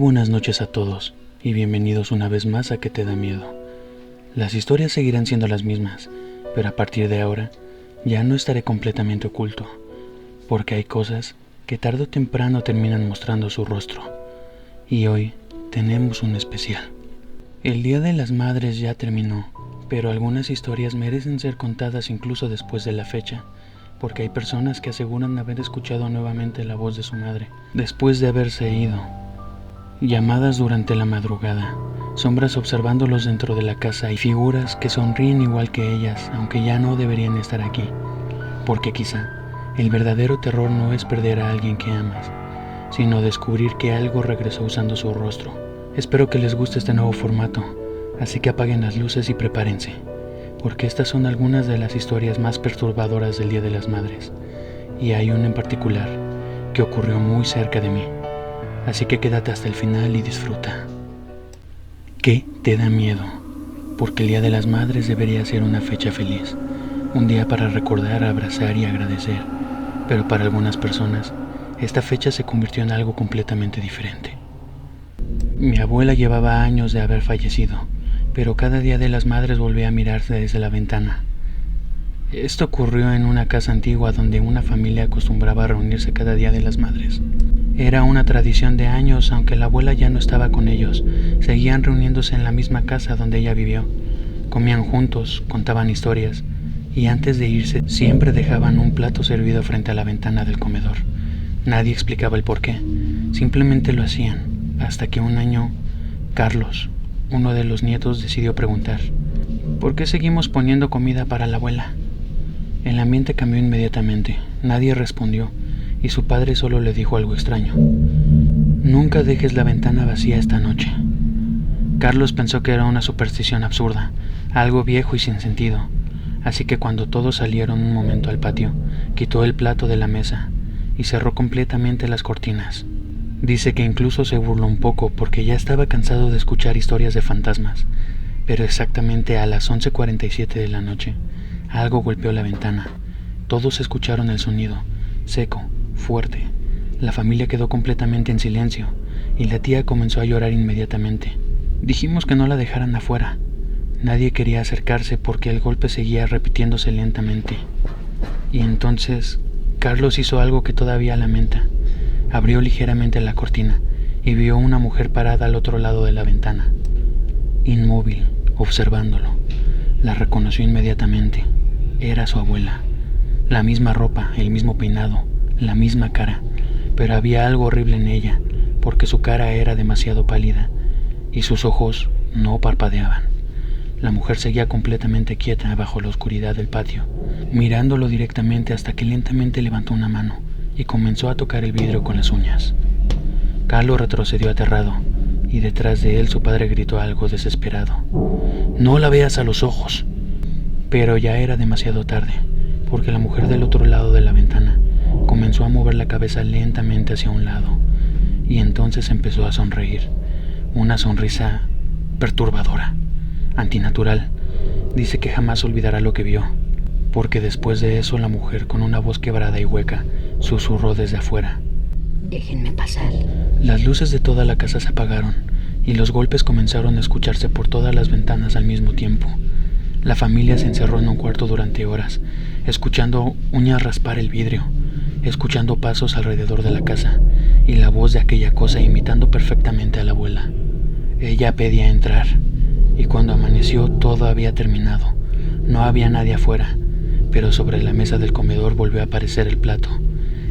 buenas noches a todos y bienvenidos una vez más a ¿Qué te da miedo? Las historias seguirán siendo las mismas, pero a partir de ahora ya no estaré completamente oculto, porque hay cosas que tarde o temprano terminan mostrando su rostro. Y hoy tenemos un especial. El Día de las Madres ya terminó, pero algunas historias merecen ser contadas incluso después de la fecha, porque hay personas que aseguran haber escuchado nuevamente la voz de su madre, después de haberse ido. Llamadas durante la madrugada, sombras observándolos dentro de la casa y figuras que sonríen igual que ellas, aunque ya no deberían estar aquí, porque quizá el verdadero terror no es perder a alguien que amas, sino descubrir que algo regresó usando su rostro. Espero que les guste este nuevo formato, así que apaguen las luces y prepárense, porque estas son algunas de las historias más perturbadoras del Día de las Madres, y hay una en particular que ocurrió muy cerca de mí. Así que quédate hasta el final y disfruta. ¿Qué te da miedo? Porque el Día de las Madres debería ser una fecha feliz, un día para recordar, abrazar y agradecer, pero para algunas personas, esta fecha se convirtió en algo completamente diferente. Mi abuela llevaba años de haber fallecido, pero cada Día de las Madres volvía a mirarse desde la ventana. Esto ocurrió en una casa antigua donde una familia acostumbraba a reunirse cada Día de las Madres. Era una tradición de años, aunque la abuela ya no estaba con ellos. Seguían reuniéndose en la misma casa donde ella vivió. Comían juntos, contaban historias, y antes de irse siempre dejaban un plato servido frente a la ventana del comedor. Nadie explicaba el por qué, simplemente lo hacían, hasta que un año, Carlos, uno de los nietos, decidió preguntar: ¿por qué seguimos poniendo comida para la abuela? El ambiente cambió inmediatamente, nadie respondió, y su padre solo le dijo algo extraño: nunca dejes la ventana vacía esta noche. Carlos pensó que era una superstición absurda, algo viejo y sin sentido, así que cuando todos salieron un momento al patio, quitó el plato de la mesa y cerró completamente las cortinas. Dice que incluso se burló un poco porque ya estaba cansado de escuchar historias de fantasmas, pero exactamente a las 11:47 de la noche, algo golpeó la ventana. Todos escucharon el sonido, seco, fuerte. La familia quedó completamente en silencio y la tía comenzó a llorar inmediatamente. Dijimos que no la dejaran afuera. Nadie quería acercarse porque el golpe seguía repitiéndose lentamente. Y entonces Carlos hizo algo que todavía lamenta. Abrió ligeramente la cortina y vio una mujer parada al otro lado de la ventana, inmóvil, observándolo. La reconoció inmediatamente. Era su abuela. La misma ropa, el mismo peinado, la misma cara, pero había algo horrible en ella, porque su cara era demasiado pálida y sus ojos no parpadeaban. La mujer seguía completamente quieta bajo la oscuridad del patio, mirándolo directamente hasta que lentamente levantó una mano y comenzó a tocar el vidrio con las uñas. Carlos retrocedió aterrado, y detrás de él su padre gritó algo desesperado: «No la veas a los ojos». Pero ya era demasiado tarde, porque la mujer del otro lado de la ventana comenzó a mover la cabeza lentamente hacia un lado, y entonces empezó a sonreír, una sonrisa perturbadora, antinatural. Dice que jamás olvidará lo que vio, porque después de eso la mujer, con una voz quebrada y hueca, susurró desde afuera: «Déjenme pasar». Las luces de toda la casa se apagaron, y los golpes comenzaron a escucharse por todas las ventanas al mismo tiempo. La familia se encerró en un cuarto durante horas, escuchando uñas raspar el vidrio, escuchando pasos alrededor de la casa, y la voz de aquella cosa imitando perfectamente a la abuela. Ella pedía entrar, y cuando amaneció todo había terminado. No había nadie afuera, pero sobre la mesa del comedor volvió a aparecer el plato,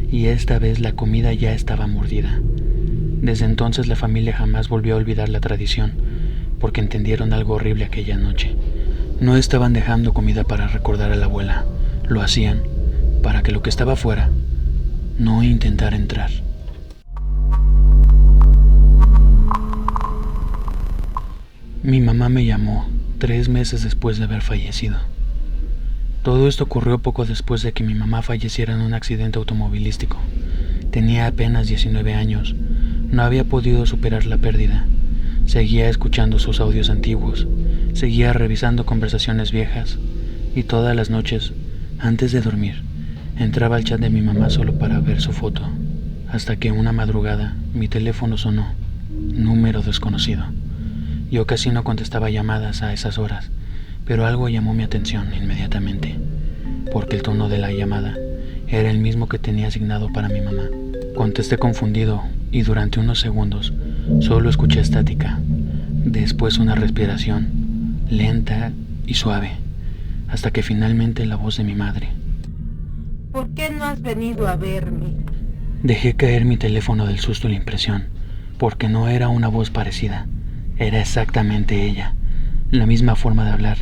y esta vez la comida ya estaba mordida. Desde entonces la familia jamás volvió a olvidar la tradición, porque entendieron algo horrible aquella noche. No estaban dejando comida para recordar a la abuela, lo hacían para que lo que estaba afuera no intentara entrar. Mi mamá me llamó 3 meses después de haber fallecido. Todo esto ocurrió poco después de que mi mamá falleciera en un accidente automovilístico. Tenía apenas 19 años, no había podido superar la pérdida. Seguía escuchando sus audios antiguos, seguía revisando conversaciones viejas, y todas las noches, antes de dormir, entraba al chat de mi mamá solo para ver su foto, hasta que una madrugada mi teléfono sonó número desconocido. Yo casi no contestaba llamadas a esas horas, pero algo llamó mi atención inmediatamente, porque el tono de la llamada era el mismo que tenía asignado para mi mamá. Contesté confundido y durante unos segundos solo escuché estática, después una respiración lenta y suave, hasta que finalmente la voz de mi madre. ¿Por qué no has venido a verme? Dejé caer mi teléfono del susto y la impresión, porque no era una voz parecida, era exactamente ella, la misma forma de hablar,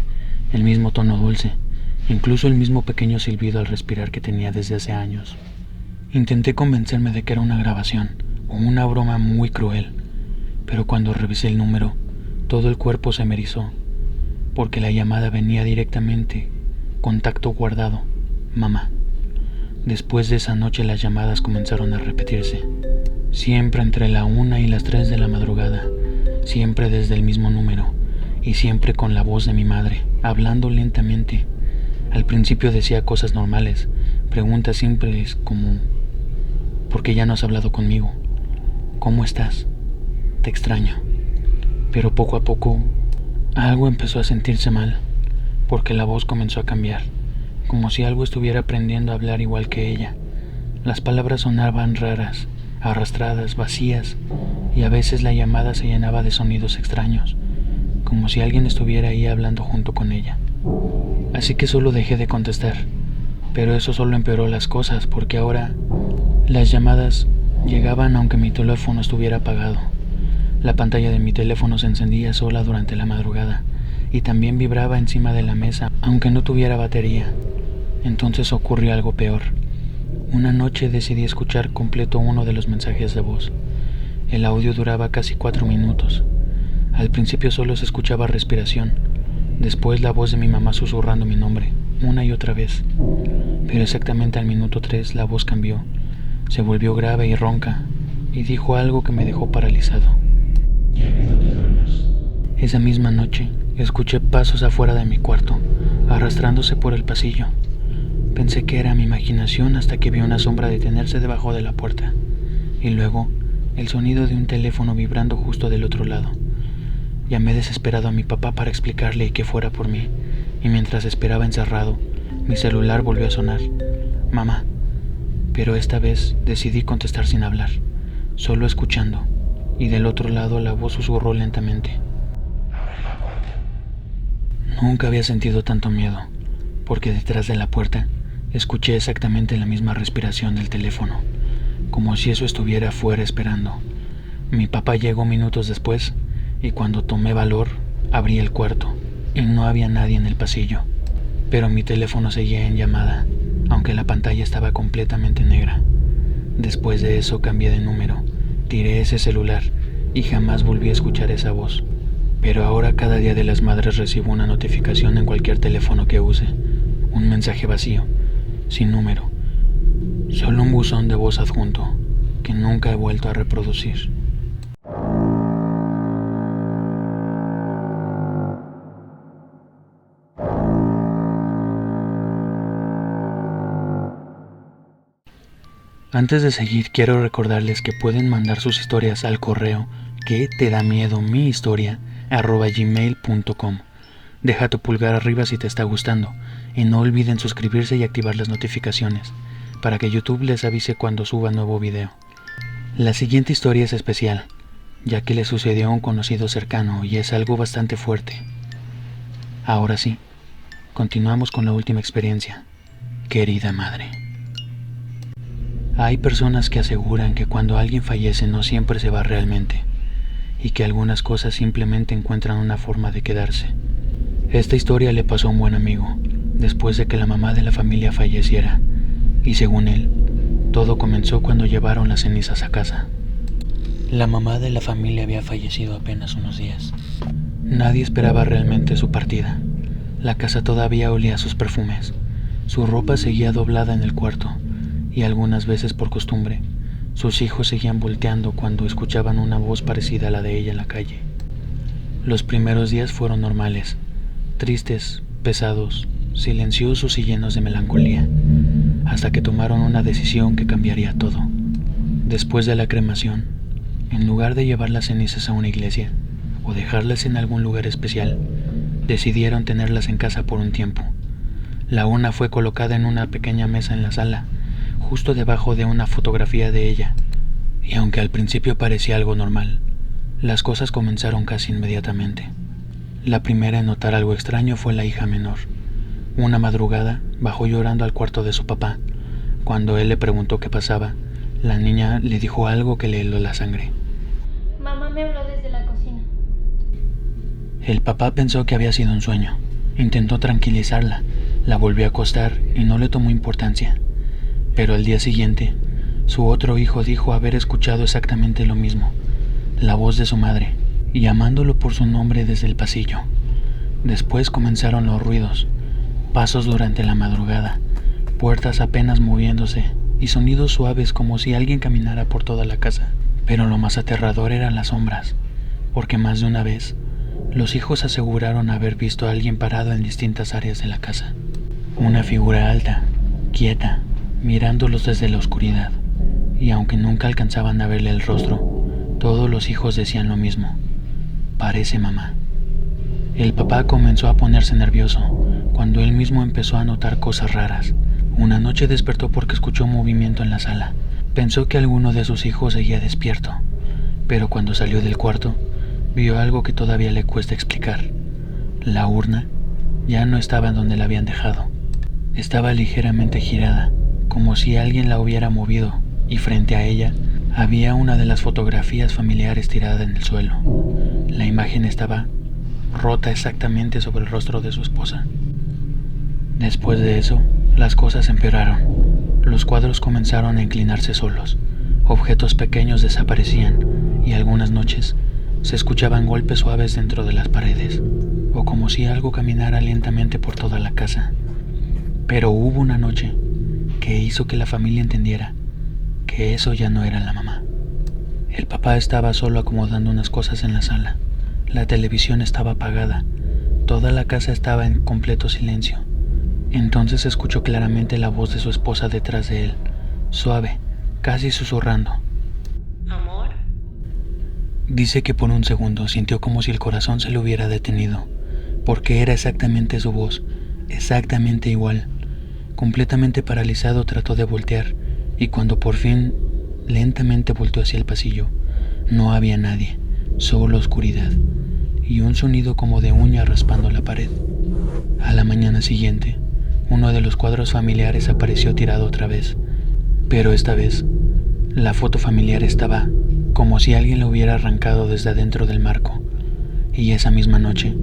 el mismo tono dulce, incluso el mismo pequeño silbido al respirar que tenía desde hace años. Intenté convencerme de que era una grabación o una broma muy cruel, pero cuando revisé el número, todo el cuerpo se me erizó, porque la llamada venía directamente, contacto guardado, mamá. Después de esa noche las llamadas comenzaron a repetirse, siempre entre la 1 y las 3 de la madrugada, siempre desde el mismo número, y siempre con la voz de mi madre, hablando lentamente. Al principio decía cosas normales, preguntas simples como ¿por qué ya no has hablado conmigo? ¿Cómo estás? Te extraño. Pero poco a poco algo empezó a sentirse mal, porque la voz comenzó a cambiar, como si algo estuviera aprendiendo a hablar igual que ella. Las palabras sonaban raras, arrastradas, vacías, y a veces la llamada se llenaba de sonidos extraños, como si alguien estuviera ahí hablando junto con ella. Así que solo dejé de contestar, pero eso solo empeoró las cosas, porque ahora las llamadas llegaban aunque mi teléfono estuviera apagado. La pantalla de mi teléfono se encendía sola durante la madrugada y también vibraba encima de la mesa aunque no tuviera batería. Entonces ocurrió algo peor. Una noche decidí escuchar completo uno de los mensajes de voz. El audio duraba casi 4 minutos. Al principio solo se escuchaba respiración, después la voz de mi mamá susurrando mi nombre, una y otra vez. Pero exactamente al minuto 3 la voz cambió, se volvió grave y ronca, y dijo algo que me dejó paralizado. Esa misma noche escuché pasos afuera de mi cuarto, arrastrándose por el pasillo. Pensé que era mi imaginación hasta que vi una sombra detenerse debajo de la puerta, y luego el sonido de un teléfono vibrando justo del otro lado. Llamé desesperado a mi papá para explicarle que fuera por mí, y mientras esperaba encerrado, mi celular volvió a sonar. Mamá. Pero esta vez decidí contestar sin hablar, solo escuchando, y del otro lado la voz susurró lentamente. Nunca había sentido tanto miedo, porque detrás de la puerta escuché exactamente la misma respiración del teléfono, como si eso estuviera afuera esperando. Mi papá llegó minutos después, y cuando tomé valor, abrí el cuarto, y no había nadie en el pasillo. Pero mi teléfono seguía en llamada, aunque la pantalla estaba completamente negra. Después de eso cambié de número, tiré ese celular, y jamás volví a escuchar esa voz. Pero ahora cada Día de las Madres recibo una notificación en cualquier teléfono que use, un mensaje vacío, sin número, solo un buzón de voz adjunto, que nunca he vuelto a reproducir. Antes de seguir, quiero recordarles que pueden mandar sus historias al correo que te da miedo mi historia @gmail.com. Deja tu pulgar arriba si te está gustando y no olviden suscribirse y activar las notificaciones para que YouTube les avise cuando suba nuevo video. La siguiente historia es especial, ya que le sucedió a un conocido cercano y es algo bastante fuerte. Ahora sí, continuamos con la última experiencia. Querida madre. Hay personas que aseguran que cuando alguien fallece no siempre se va realmente, y que algunas cosas simplemente encuentran una forma de quedarse. Esta historia le pasó a un buen amigo, después de que la mamá de la familia falleciera, y según él, todo comenzó cuando llevaron las cenizas a casa. La mamá de la familia había fallecido apenas unos días. Nadie esperaba realmente su partida. La casa todavía olía a sus perfumes. Su ropa seguía doblada en el cuarto, y algunas veces por costumbre, sus hijos seguían volteando cuando escuchaban una voz parecida a la de ella en la calle. Los primeros días fueron normales, tristes, pesados, silenciosos y llenos de melancolía, hasta que tomaron una decisión que cambiaría todo. Después de la cremación, En lugar de llevar las cenizas a una iglesia o dejarlas en algún lugar especial, decidieron tenerlas en casa por un tiempo. La urna fue colocada en una pequeña mesa en la sala, justo debajo de una fotografía de ella, y aunque al principio parecía algo normal, las cosas comenzaron casi inmediatamente. La primera en notar algo extraño fue la hija menor. Una madrugada bajó llorando al cuarto de su papá. Cuando él le preguntó qué pasaba, la niña le dijo algo que le heló la sangre. Mamá me habló desde la cocina. El papá pensó que había sido un sueño. Intentó tranquilizarla, la volvió a acostar y no le tomó importancia. Pero al día siguiente, su otro hijo dijo haber escuchado exactamente lo mismo, la voz de su madre, llamándolo por su nombre desde el pasillo. Después comenzaron los ruidos, pasos durante la madrugada, puertas apenas moviéndose y sonidos suaves como si alguien caminara por toda la casa. Pero lo más aterrador eran las sombras, porque más de una vez, los hijos aseguraron haber visto a alguien parado en distintas áreas de la casa. Una figura alta, quieta, mirándolos desde la oscuridad, y aunque nunca alcanzaban a verle el rostro, todos los hijos decían lo mismo: parece mamá. El papá comenzó a ponerse nervioso cuando él mismo empezó a notar cosas raras. Una noche despertó porque escuchó movimiento en la sala. Pensó que alguno de sus hijos seguía despierto, pero cuando salió del cuarto, vio algo que todavía le cuesta explicar. La urna ya no estaba en donde la habían dejado. Estaba ligeramente girada, como si alguien la hubiera movido, y frente a ella había una de las fotografías familiares tirada en el suelo. La imagen estaba rota exactamente sobre el rostro de su esposa. Después de eso, las cosas empeoraron. Los cuadros comenzaron a inclinarse solos, objetos pequeños desaparecían y algunas noches se escuchaban golpes suaves dentro de las paredes, o como si algo caminara lentamente por toda la casa. Pero hubo una noche que hizo que la familia entendiera que eso ya no era la mamá. El papá estaba solo acomodando unas cosas en la sala. La televisión estaba apagada, toda la casa estaba en completo silencio. Entonces escuchó claramente la voz de su esposa detrás de él, suave, casi susurrando. Amor. Dice que por un segundo sintió como si el corazón se le hubiera detenido, porque era exactamente su voz, exactamente igual. Completamente paralizado trató de voltear, y cuando por fin lentamente volteó hacia el pasillo, no había nadie, solo oscuridad, y un sonido como de uña raspando la pared. A la mañana siguiente, uno de los cuadros familiares apareció tirado otra vez, pero esta vez, la foto familiar estaba como si alguien lo hubiera arrancado desde adentro del marco, y esa misma noche,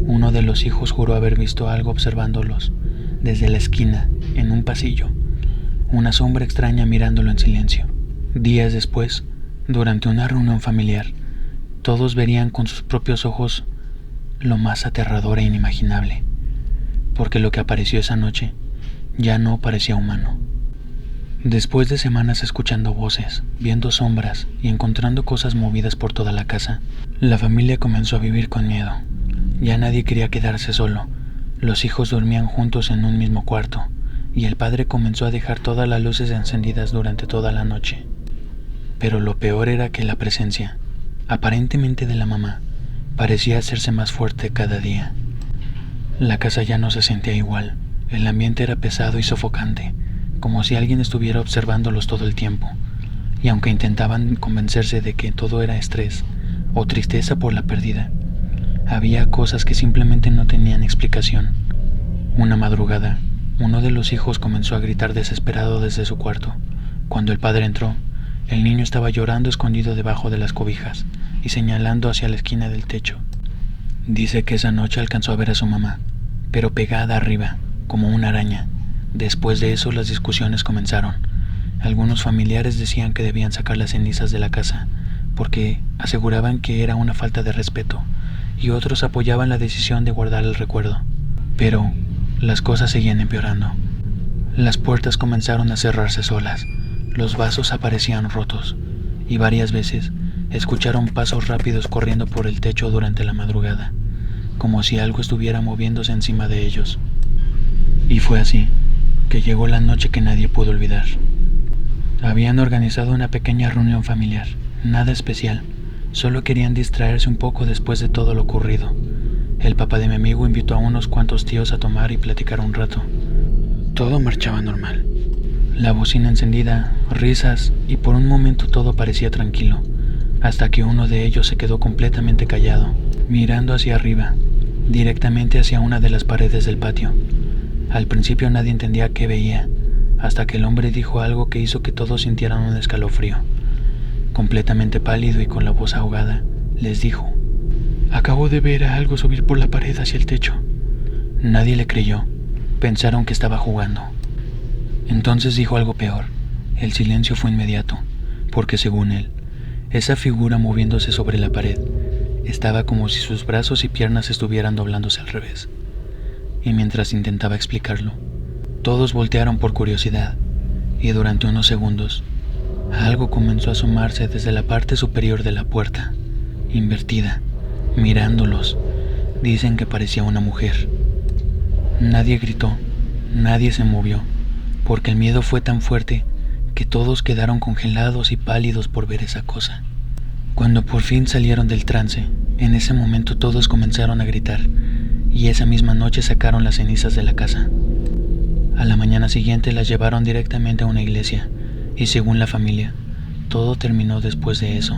uno de los hijos juró haber visto algo observándolos desde la esquina, en un pasillo, una sombra extraña mirándolo en silencio. Días después, durante una reunión familiar, todos verían con sus propios ojos lo más aterrador e inimaginable, porque lo que apareció esa noche ya no parecía humano. Después de semanas escuchando voces, viendo sombras y encontrando cosas movidas por toda la casa, la familia comenzó a vivir con miedo. Ya nadie quería quedarse solo. Los hijos dormían juntos en un mismo cuarto, y el padre comenzó a dejar todas las luces encendidas durante toda la noche. Pero lo peor era que la presencia, aparentemente de la mamá, parecía hacerse más fuerte cada día. La casa ya no se sentía igual. El ambiente era pesado y sofocante, como si alguien estuviera observándolos todo el tiempo. Y aunque intentaban convencerse de que todo era estrés o tristeza por la pérdida, había cosas que simplemente no tenían explicación. Una madrugada, uno de los hijos comenzó a gritar desesperado desde su cuarto. Cuando el padre entró, el niño estaba llorando escondido debajo de las cobijas y señalando hacia la esquina del techo. Dice que esa noche alcanzó a ver a su mamá, pero pegada arriba, como una araña. Después de eso las discusiones comenzaron. Algunos familiares decían que debían sacar las cenizas de la casa, porque aseguraban que era una falta de respeto, y otros apoyaban la decisión de guardar el recuerdo. Pero las cosas seguían empeorando. Las puertas comenzaron a cerrarse solas, los vasos aparecían rotos, y varias veces escucharon pasos rápidos corriendo por el techo durante la madrugada, como si algo estuviera moviéndose encima de ellos. Y fue así que llegó la noche que nadie pudo olvidar. Habían organizado una pequeña reunión familiar, Nada especial, solo querían distraerse un poco después de todo lo ocurrido. El papá de mi amigo invitó a unos cuantos tíos a tomar y platicar un rato. Todo marchaba normal. La bocina encendida, risas, y por un momento todo parecía tranquilo, hasta que uno de ellos se quedó completamente callado, mirando hacia arriba, directamente hacia una de las paredes del patio. Al principio nadie entendía qué veía, hasta que el hombre dijo algo que hizo que todos sintieran un escalofrío. Completamente pálido y con la voz ahogada, les dijo: «Acabo de ver a algo subir por la pared hacia el techo». Nadie le creyó, pensaron que estaba jugando. Entonces dijo algo peor. El silencio fue inmediato, porque según él, esa figura moviéndose sobre la pared estaba como si sus brazos y piernas estuvieran doblándose al revés. Y mientras intentaba explicarlo, todos voltearon por curiosidad, y durante unos segundos, algo comenzó a asomarse desde la parte superior de la puerta, invertida, mirándolos. Dicen que parecía una mujer. Nadie gritó, nadie se movió, porque el miedo fue tan fuerte que todos quedaron congelados y pálidos por ver esa cosa. Cuando por fin salieron del trance, en ese momento todos comenzaron a gritar, y esa misma noche sacaron las cenizas de la casa. A la mañana siguiente las llevaron directamente a una iglesia, y según la familia, todo terminó después de eso.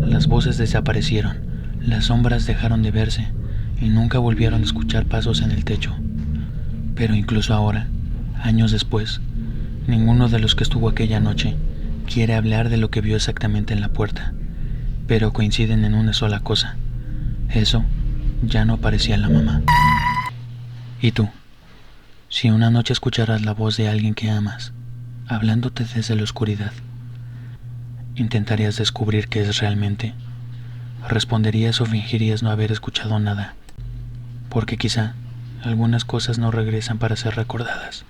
Las voces desaparecieron, las sombras dejaron de verse, y nunca volvieron a escuchar pasos en el techo. Pero incluso ahora, años después, ninguno de los que estuvo aquella noche quiere hablar de lo que vio exactamente en la puerta, pero coinciden en una sola cosa: eso ya no parecía la mamá. ¿Y tú? Si una noche escucharas la voz de alguien que amas, hablándote desde la oscuridad, ¿intentarías descubrir qué es realmente? ¿Responderías o fingirías no haber escuchado nada? Porque quizá algunas cosas no regresan para ser recordadas,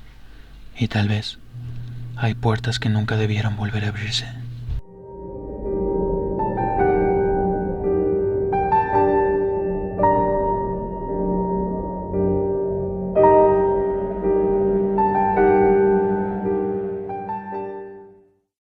y tal vez hay puertas que nunca debieron volver a abrirse.